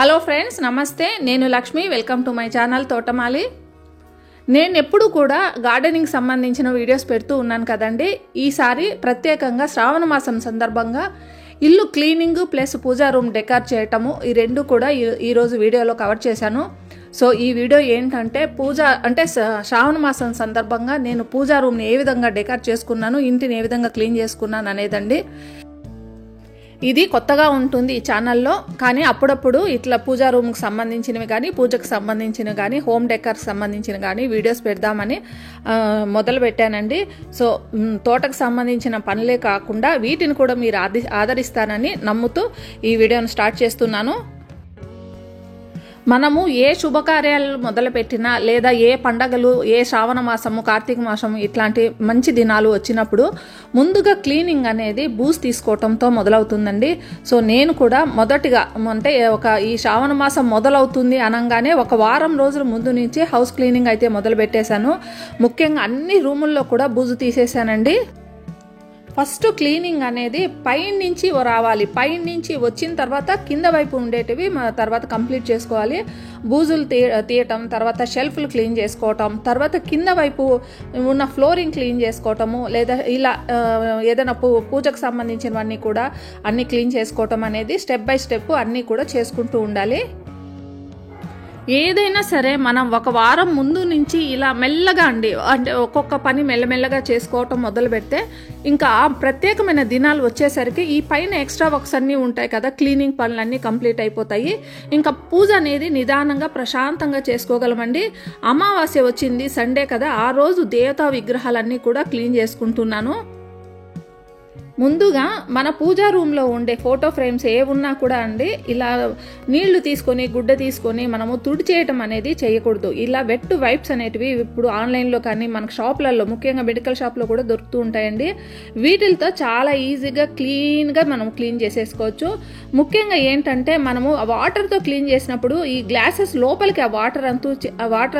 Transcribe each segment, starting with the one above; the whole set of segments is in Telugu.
హలో ఫ్రెండ్స్, నమస్తే. నేను Lakshmi. Welcome to my channel తోటమాలి. నేను ఎప్పుడు కూడా గార్డెనింగ్ సంబంధించిన వీడియోస్ పెడుతూ ఉన్నాను కదండి. ఈసారి ప్రత్యేకంగా శ్రావణ మాసం సందర్భంగా ఇల్లు క్లీనింగ్ ప్లస్ పూజా రూమ్ డెకార్ చేయటము, ఈ రెండు కూడా ఈరోజు వీడియోలో కవర్ చేశాను. సో ఈ వీడియో ఏంటంటే శ్రావణ మాసం సందర్భంగా నేను పూజా రూమ్ని ఏ విధంగా డెకార్ చేసుకున్నాను, ఇంటిని ఏ విధంగా క్లీన్ చేసుకున్నాను అనేదండి. ఇది కొత్తగా ఉంటుంది ఈ ఛానల్లో, కానీ అప్పుడప్పుడు ఇట్లా పూజా రూమ్కి సంబంధించినవి కానీ, పూజకు సంబంధించినవి కానీ, హోమ్ డెకర్కి సంబంధించిన కానీ వీడియోస్ పెడదామని మొదలు పెట్టానండి. సో తోటకు సంబంధించిన పనులే కాకుండా వీటిని కూడా మీరు ఆదరిస్తానని నమ్ముతూ ఈ వీడియోను స్టార్ట్ చేస్తున్నాను. మనము ఏ శుభకార్యాలు మొదలుపెట్టినా లేదా ఏ పండగలు, ఏ శ్రావణ మాసము, కార్తీక మాసము ఇట్లాంటి మంచి దినాలు వచ్చినప్పుడు ముందుగా క్లీనింగ్ అనేది బూస్ట్ తీసుకోవటంతో మొదలవుతుందండి. సో నేను కూడా మొదటిగా ఈ శ్రావణ మాసం మొదలవుతుంది అనగానే ఒక వారం రోజుల ముందు నుంచి హౌస్ క్లీనింగ్ అయితే మొదలు పెట్టేశాను. ముఖ్యంగా అన్ని రూముల్లో కూడా బూజు తీసేశానండి. ఫస్ట్ క్లీనింగ్ అనేది పైనుంచి రావాలి. పైనుంచి వచ్చిన తర్వాత కింద వైపు ఉండేటివి తర్వాత కంప్లీట్ చేసుకోవాలి. బూజులు తీయటం, తర్వాత షెల్ఫ్లు క్లీన్ చేసుకోవటం, తర్వాత కింద వైపు ఉన్న ఫ్లోరింగ్ క్లీన్ చేసుకోవటము, లేదా ఇలా ఏదైనా పూజకు సంబంధించినవన్నీ కూడా అన్నీ క్లీన్ చేసుకోవటం అనేది స్టెప్ బై స్టెప్ అన్నీ కూడా చేసుకుంటూ ఉండాలి. ఏదైనా సరే మనం ఒక వారం ముందు నుంచి ఇలా మెల్లగా అంటే ఒక్కొక్క పని మెల్లమెల్లగా చేసుకోవటం మొదలు పెడితే ఇంకా ప్రత్యేకమైన దినాలు వచ్చేసరికి ఈ పైన ఎక్స్ట్రా వర్క్స్ అన్నీ ఉంటాయి కదా, క్లీనింగ్ పనులన్నీ కంప్లీట్ అయిపోతాయి. ఇంకా పూజ అనేది నిదానంగా ప్రశాంతంగా చేసుకోగలమండి. అమావాస్య వచ్చింది, సండే కదా, ఆ రోజు దేవతా విగ్రహాలన్నీ కూడా క్లీన్ చేసుకుంటున్నాను. ముందుగా మన పూజా రూమ్లో ఉండే ఫోటో ఫ్రేమ్స్ ఏ ఉన్నా కూడా ఇలా నీళ్లు తీసుకొని గుడ్డ తీసుకొని మనము తుడి చేయటం అనేది చేయకూడదు. ఇలా వెట్ వైప్స్ అనేటివి ఇప్పుడు ఆన్లైన్లో కానీ మనకు షాపులలో, ముఖ్యంగా మెడికల్ షాప్లో కూడా దొరుకుతూ ఉంటాయండి. వీటితో చాలా ఈజీగా క్లీన్గా మనం క్లీన్ చేసేసుకోవచ్చు. ముఖ్యంగా ఏంటంటే మనము ఆ వాటర్తో క్లీన్ చేసినప్పుడు ఈ గ్లాసెస్ లోపలికి ఆ వాటర్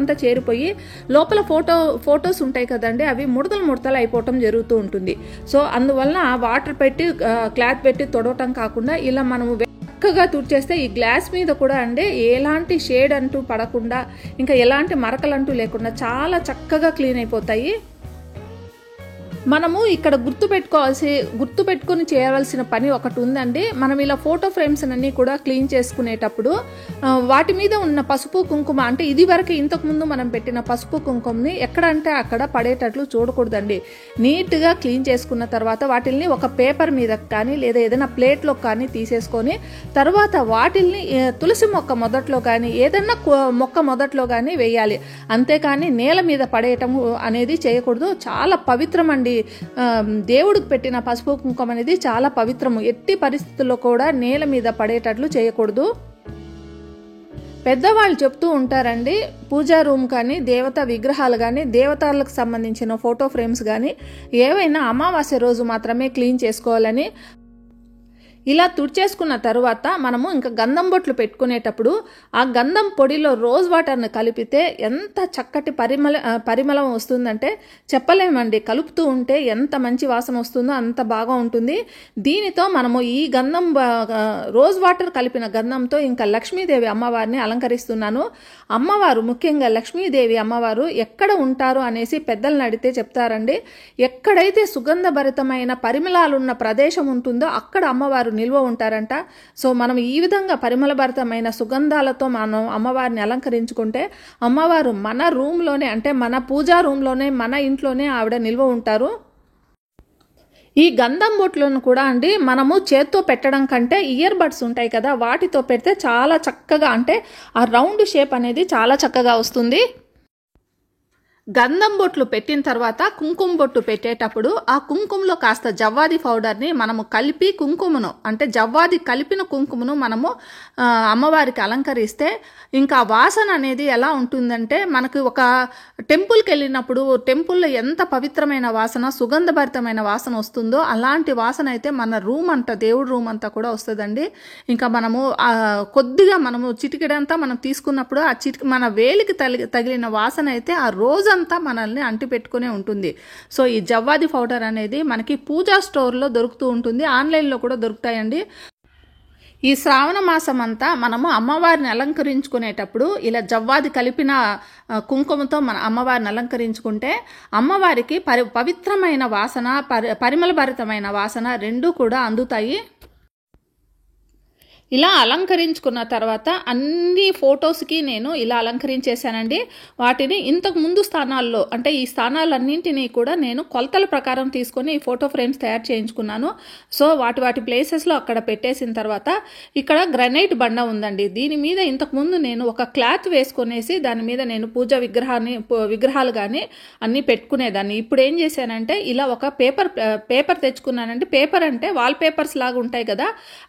అంతా చేరిపోయి లోపల ఫోటోస్ ఉంటాయి కదండి, అవి ముడతలు అయిపోవటం జరుగుతూ ఉంటుంది. సో అందువలన వాటర్ పెట్టి క్లాత్ పెట్టి తొడవటం కాకుండా ఇలా మనము చక్కగా తుడిచేస్తే ఈ గ్లాస్ మీద కూడా ఎలాంటి షేడ్ అంటూ పడకుండా, ఇంకా ఎలాంటి మరకలంటూ లేకుండా చక్కగా క్లీన్ అయిపోతాయి. మనము ఇక్కడ గుర్తుపెట్టుకొని చేయవలసిన పని ఒకటి ఉందండి. మనం ఇలా ఫోటో ఫ్రేమ్స్ అన్నీ కూడా క్లీన్ చేసుకునేటప్పుడు వాటి మీద ఉన్న పసుపు కుంకుమ, అంటే ఇది వరకు ఇంతకుముందు మనం పెట్టిన పసుపు కుంకుమని ఎక్కడంటే అక్కడ పడేటట్లు చూడకూడదండి. నీట్గా క్లీన్ చేసుకున్న తర్వాత వాటిల్ని ఒక పేపర్ మీద కానీ లేదా ఏదైనా ప్లేట్లో కానీ తీసేసుకొని తర్వాత వాటిల్ని తులసి మొక్క మొదట్లో కానీ ఏదైనా మొక్క మొదట్లో కానీ వేయాలి. అంతేకాని నేల మీద పడేయటం అనేది చేయకూడదు. చాలా పవిత్రం అండి. దేవుడికి పెట్టిన పసుపు కుంకుమ అనేది చాలా పవిత్రము. ఎట్టి పరిస్థితుల్లో కూడా నేల మీద పడేటట్లు చేయకూడదు. పెద్దవాళ్ళు చెప్తూ ఉంటారండి, పూజా రూమ్ కానీ, దేవతా విగ్రహాలు కానీ, దేవతలకు సంబంధించిన ఫోటో ఫ్రేమ్స్ కానీ ఏవైనా అమావాస్య రోజు మాత్రమే క్లీన్ చేసుకోవాలని. ఇలా తుడిచేసుకున్న తర్వాత మనము ఇంకా గంధం బొట్లు పెట్టుకునేటప్పుడు ఆ గంధం పొడిలో రోజ్ వాటర్ని కలిపితే ఎంత చక్కటి పరిమళం వస్తుందంటే చెప్పలేమండి. కలుపుతూ ఉంటే ఎంత మంచి వాసన వస్తుందో అంత బాగా ఉంటుంది. దీనితో మనము ఈ రోజ్ వాటర్ కలిపిన గంధంతో ఇంకా లక్ష్మీదేవి అమ్మవారిని అలంకరిస్తున్నాను. అమ్మవారు, ముఖ్యంగా లక్ష్మీదేవి అమ్మవారు ఎక్కడ ఉంటారు అనేసి పెద్దలను అడిగితే చెప్తారండి. ఎక్కడైతే సుగంధభరితమైన పరిమళాలున్న ప్రదేశం ఉంటుందో అక్కడ అమ్మవారు నిల్వ ఉంటారంట. సో మనం ఈ విధంగా పరిమళభరితమైన సుగంధాలతో మనం అమ్మవారిని అలంకరించుకుంటే అమ్మవారు మన రూమ్లోనే, అంటే మన పూజా రూమ్లోనే, మన ఇంట్లోనే ఆవిడ నిల్వ ఉంటారు. ఈ గంధం బొట్లను కూడా మనము చేత్తో పెట్టడం కంటే ఇయర్ బడ్స్ ఉంటాయి కదా, వాటితో పెడితే చాలా చక్కగా, అంటే ఆ రౌండ్ షేప్ అనేది చాలా చక్కగా వస్తుంది. గంధం బొట్లు పెట్టిన తర్వాత కుంకుమ బొట్టు పెట్టేటప్పుడు ఆ కుంకుమలో కాస్త జవ్వాది పౌడర్ని మనము కలిపి కుంకుమను, అంటే జవ్వాది కలిపిన కుంకుమను మనము అమ్మవారికి అలంకరిస్తే ఇంకా వాసన అనేది ఎలా ఉంటుందంటే, మనకు ఒక టెంపుల్కి వెళ్ళినప్పుడు టెంపుల్లో ఎంత పవిత్రమైన వాసన, సుగంధభరితమైన వాసన వస్తుందో అలాంటి వాసన అయితే మన రూమ్ అంతా, దేవుడి రూమ్ అంతా కూడా వస్తుందండి. ఇంకా మనము కొద్దిగా మనము చిటికెడంతా మనం తీసుకున్నప్పుడు ఆ మన వేలికి తగిలిన వాసన అయితే ఆ రోజు అంతా మనల్ని అంటి పెట్టుకునే ఉంటుంది. సో ఈ జవ్వాది పౌడర్ అనేది మనకి పూజా స్టోర్లో దొరుకుతూ ఉంటుంది, ఆన్లైన్లో కూడా దొరుకుతాయండి. ఈ శ్రావణ మాసం అంతా మనము అమ్మవారిని అలంకరించుకునేటప్పుడు ఇలా జవ్వాది కలిపిన కుంకుమతో మన అమ్మవారిని అలంకరించుకుంటే అమ్మవారికి పవిత్రమైన వాసన, పరిమళభరితమైన వాసన రెండూ కూడా అందుతాయి. ఇలా అలంకరించుకున్న తర్వాత అన్ని ఫొటోస్కి నేను ఇలా అలంకరించేశానండి. వాటిని ఇంతకు ముందు స్థానాల్లో అంటే ఈ స్థానాలన్నింటినీ కూడా నేను కొలతల ప్రకారం తీసుకొని ఈ ఫోటో ఫ్రేమ్స్ తయారు చేయించుకున్నాను. సో వాటి ప్లేసెస్లో అక్కడ పెట్టేసిన తర్వాత ఇక్కడ గ్రనైట్ బండ ఉందండి. దీని మీద ఇంతకుముందు నేను ఒక క్లాత్ వేసుకొనేసి దాని మీద నేను పూజ విగ్రహాలు కానీ అన్నీ పెట్టుకునేదాన్ని. ఇప్పుడు ఏం చేశానంటే ఇలా ఒక పేపర్ తెచ్చుకున్నానండి. పేపర్ అంటే వాల్ పేపర్స్ లాగా ఉంటాయి కదా,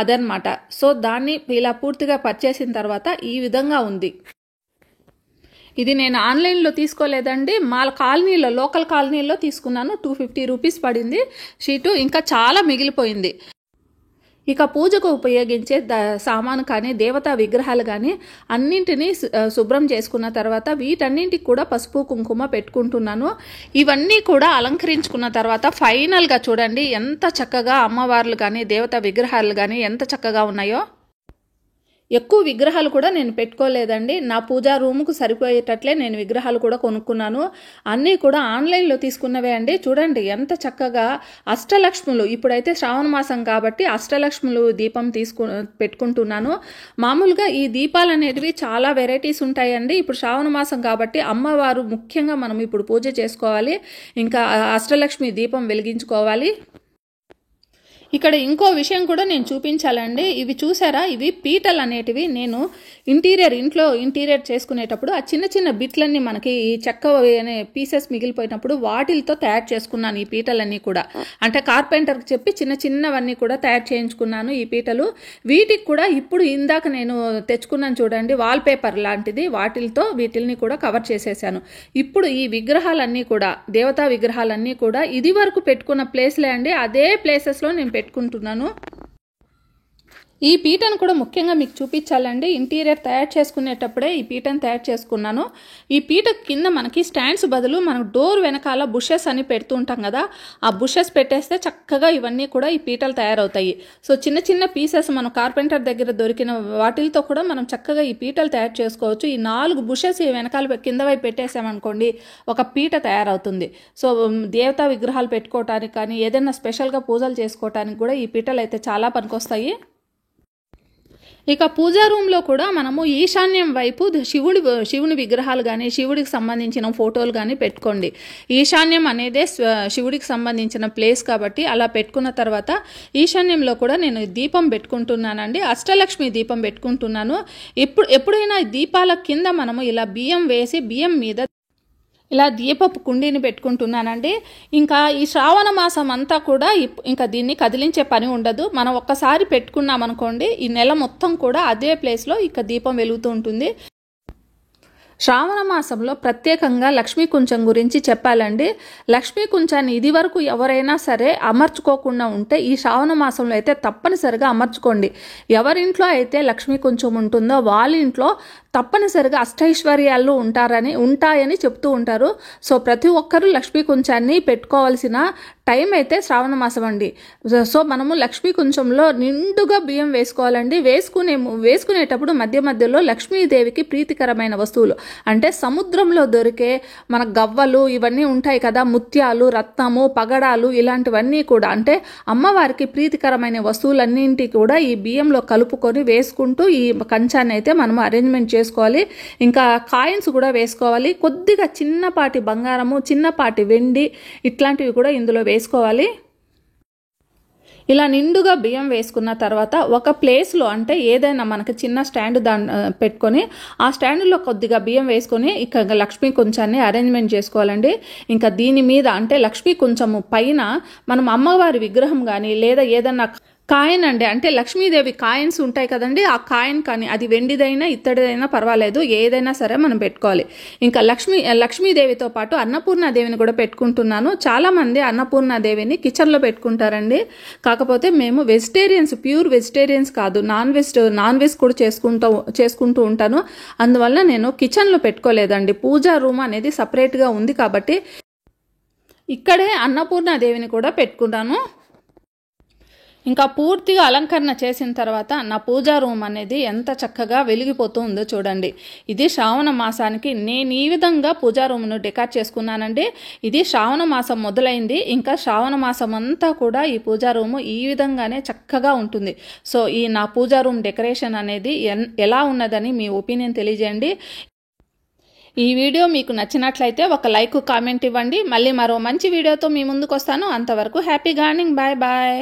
అదనమాట. సో దాన్ని ఇలా పూర్తిగా పర్చేసిన తర్వాత ఈ విధంగా ఉంది. ఇది నేను ఆన్లైన్లో తీసుకోలేదండి, మా కాలనీలో లోకల్ కాలనీలో తీసుకున్నాను. 250 రూపీస్ పడింది షీటు. ఇంకా చాలా మిగిలిపోయింది. ఇక పూజకు ఉపయోగించే సామాను కానీ దేవతా విగ్రహాలు కానీ అన్నింటినీ శుభ్రం చేసుకున్న తర్వాత వీటన్నింటికి కూడా పసుపు కుంకుమ పెట్టుకుంటున్నాను. ఇవన్నీ కూడా అలంకరించుకున్న తర్వాత ఫైనల్గా చూడండి ఎంత చక్కగా అమ్మవార్లు కానీ దేవతా విగ్రహాలు కానీ ఎంత చక్కగా ఉన్నాయో. ఎక్కువ విగ్రహాలు కూడా నేను పెట్టుకోలేదండి. నా పూజా రూముకు సరిపోయేటట్లే నేను విగ్రహాలు కూడా కొనుక్కున్నాను. అన్నీ కూడా ఆన్లైన్లో తీసుకున్నవే అండి. చూడండి ఎంత చక్కగా అష్టలక్ష్ములు, ఇప్పుడైతే శ్రావణ మాసం కాబట్టి అష్టలక్ష్ములు దీపం పెట్టుకుంటున్నాను. మామూలుగా ఈ దీపాలు అనేటివి చాలా వెరైటీస్ ఉంటాయండి. ఇప్పుడు శ్రావణ మాసం కాబట్టి అమ్మవారు ముఖ్యంగా మనం ఇప్పుడు పూజ చేసుకోవాలి, ఇంకా అష్టలక్ష్మి దీపం వెలిగించుకోవాలి. ఇక్కడ ఇంకో విషయం కూడా నేను చూపించాలండి. ఇవి చూసారా, ఇవి పీటలు అనేటివి నేను ఇంట్లో ఇంటీరియర్ చేసుకునేటప్పుడు ఆ చిన్న చిన్న బిట్లన్నీ మనకి ఈ చెక్క అనే పీసెస్ మిగిలిపోయినప్పుడు వాటిలతో తయారు చేసుకున్నాను ఈ పీటలన్నీ కూడా. అంటే కార్పెంటర్కి చెప్పి చిన్న చిన్నవన్నీ కూడా తయారు చేయించుకున్నాను ఈ పీటలు. వీటికి కూడా ఇప్పుడు ఇందాక నేను తెచ్చుకున్నాను చూడండి వాల్ పేపర్ లాంటిది, వాటిలతో వీటిల్ని కూడా కవర్ చేసేసాను. ఇప్పుడు ఈ విగ్రహాలన్నీ కూడా దేవతా విగ్రహాలన్నీ కూడా ఇది వరకు పెట్టుకున్న ప్లేస్లే అండి, అదే ప్లేసెస్లో నేను పెట్టుకుంటున్నాను. ఈ పీటను కూడా ముఖ్యంగా మీకు చూపించాలండి. ఇంటీరియర్ తయారు చేసుకునేటప్పుడే ఈ పీటను తయారు చేసుకున్నాను. ఈ పీట కింద మనకి స్టాండ్స్ బదులు మనం డోర్ వెనకాల బుషెస్ అని పెడుతూ ఉంటాం కదా, ఆ బుషెస్ పెట్టేస్తే చక్కగా ఇవన్నీ కూడా ఈ పీటలు తయారవుతాయి. సో చిన్న చిన్న పీసెస్ మనం కార్పెంటర్ దగ్గర దొరికిన వాటిలతో కూడా మనం చక్కగా ఈ పీటలు తయారు చేసుకోవచ్చు. ఈ 4 బుషెస్ ఈ వెనకాల కింద వైపు పెట్టేసామనుకోండి ఒక పీట తయారవుతుంది. సో దేవతా విగ్రహాలు పెట్టుకోవటానికి కానీ ఏదైనా స్పెషల్గా పూజలు చేసుకోవటానికి కూడా ఈ పీటలు అయితే చాలా పనికొస్తాయి. ఇక పూజా రూమ్లో కూడా మనము ఈశాన్యం వైపు శివుని విగ్రహాలు కానీ శివుడికి సంబంధించిన ఫోటోలు కానీ పెట్టుకోండి. ఈశాన్యం అనేదే శివుడికి సంబంధించిన ప్లేస్ కాబట్టి అలా పెట్టుకున్న తర్వాత ఈశాన్యంలో కూడా నేను దీపం పెట్టుకుంటున్నానండి. అష్టలక్ష్మి దీపం పెట్టుకుంటున్నాను. ఎప్పుడైనా దీపాల కింద మనము ఇలా బియ్యం వేసి బియ్యం మీద ఇలా దీపపు కుండీని పెట్టుకుంటున్నానండి. ఇంకా ఈ శ్రావణ మాసం అంతా కూడా ఇంకా దీన్ని కదిలించే పని ఉండదు. మనం ఒక్కసారి పెట్టుకున్నామనుకోండి ఈ నెల మొత్తం కూడా అదే ప్లేస్లో ఇక దీపం వెలుగుతూ ఉంటుంది. శ్రావణ మాసంలో ప్రత్యేకంగా లక్ష్మీ కుంచం గురించి చెప్పాలండి. లక్ష్మీ కుంచాన్ని ఇది వరకు ఎవరైనా సరే అమర్చుకోకుండా ఉంటే ఈ శ్రావణ మాసంలో అయితే తప్పనిసరిగా అమర్చుకోండి. ఎవరింట్లో అయితే లక్ష్మీ కుంచం ఉంటుందో వాళ్ళ ఇంట్లో తప్పనిసరిగా అష్టైశ్వర్యాలు ఉంటాయని చెప్తూ ఉంటారు. సో ప్రతి ఒక్కరూ లక్ష్మీ కుంచాన్ని పెట్టుకోవాల్సిన టైం అయితే శ్రావణ మాసం అండి. సో మనము లక్ష్మీ కుంచంలో నిండుగా బియ్యం వేసుకోవాలండి. వేసుకునేటప్పుడు మధ్యలో లక్ష్మీదేవికి ప్రీతికరమైన వస్తువులు అంటే సముద్రంలో దొరికే మన గవ్వలు ఇవన్నీ ఉంటాయి కదా, ముత్యాలు, రత్నము, పగడాలు ఇలాంటివన్నీ కూడా అంటే అమ్మవారికి ప్రీతికరమైన వస్తువులన్నింటి కూడా ఈ బియ్యంలో కలుపుకొని వేసుకుంటూ ఈ కంచాన్ని అయితే మనము అరేంజ్మెంట్ చేసుకోవాలి. ఇంకా కాయిన్స్ కూడా వేసుకోవాలి. కొద్దిగా చిన్నపాటి బంగారము, చిన్నపాటి వెండి ఇట్లాంటివి కూడా ఇందులో వేసుకోవాలి. ఇలా నిండుగా బియ్యం వేసుకున్న తర్వాత ఒక ప్లేస్లో అంటే ఏదైనా మనకి చిన్న స్టాండ్ పెట్టుకొని ఆ స్టాండ్లో కొద్దిగా బియ్యం వేసుకొని ఇక లక్ష్మీ కుంచాన్ని అరేంజ్మెంట్ చేసుకోవాలండి. ఇంకా దీని మీద అంటే లక్ష్మీ కుంచము పైన మనం అమ్మవారి విగ్రహం కానీ లేదా ఏదన్నా కాయిన్ అండి అంటే లక్ష్మీదేవి కాయిన్స్ ఉంటాయి కదండి, ఆ కాయిన్ కానీ అది వెండిదైనా ఇత్తడిదైనా పర్వాలేదు, ఏదైనా సరే మనం పెట్టుకోవాలి. ఇంకా లక్ష్మీదేవితో పాటు అన్నపూర్ణాదేవిని కూడా పెట్టుకుంటున్నాను. చాలామంది అన్నపూర్ణాదేవిని కిచెన్లో పెట్టుకుంటారండి. కాకపోతే మేము వెజిటేరియన్స్, ప్యూర్ వెజిటేరియన్స్ కాదు, నాన్ వెజ్ కూడా చేసుకుంటూ ఉంటాను. అందువల్ల నేను కిచెన్లో పెట్టుకోలేదండి. పూజా రూమ్ అనేది సపరేట్గా ఉంది కాబట్టి ఇక్కడే అన్నపూర్ణాదేవిని కూడా పెట్టుకున్నాను. ఇంకా పూర్తిగా అలంకరణ చేసిన తర్వాత నా పూజా రూమ్ అనేది ఎంత చక్కగా వెలిగిపోతూ ఉందో చూడండి. ఇది శ్రావణ మాసానికి నేను ఈ విధంగా పూజా రూమ్ను డెకార్ చేసుకున్నానండి. ఇది శ్రావణ మాసం మొదలైంది, ఇంకా శ్రావణ మాసం అంతా కూడా ఈ పూజా రూము ఈ విధంగానే చక్కగా ఉంటుంది. సో ఈ నా పూజా రూమ్ డెకరేషన్ అనేది ఎలా ఉన్నదని మీ ఒపీనియన్ తెలియజేయండి. ఈ వీడియో మీకు నచ్చినట్లయితే ఒక లైక్, కామెంట్ ఇవ్వండి. మళ్ళీ మరో మంచి వీడియోతో మీ ముందుకు వస్తాను. అంతవరకు హ్యాపీ గార్డెనింగ్. Bye bye.